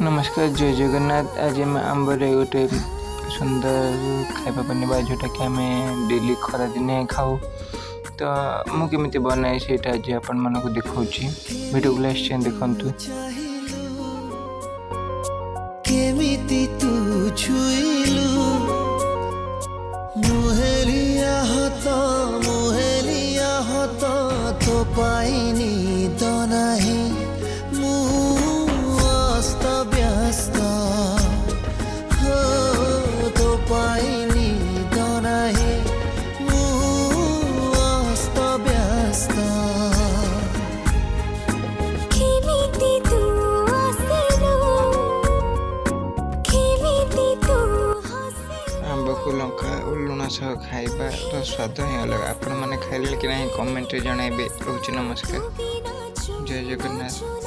नमस्कार जय जगन्नाथ। आज आम आंबरे गोटे सुंदर खाଇବା बनेबा जोटा कि आम डेली खरा दिने खाऊ। तो मुझे बनाए से आज आपण मन को देखा वीडियो को लास्ट देखु। केमिति तू छुइलु मुहेलिया हत तो पाइनी तो नाही मु अस्त व्यस्त हो तो पाइनी तो नाही मु अस्त व्यस्त आंब को लंका और लुण सह खाइबार स्वाद ही अलग। आपण मैंने खाइले कि ना कमेंट जनइबे। रोच नमस्कार जय जगन्नाथ।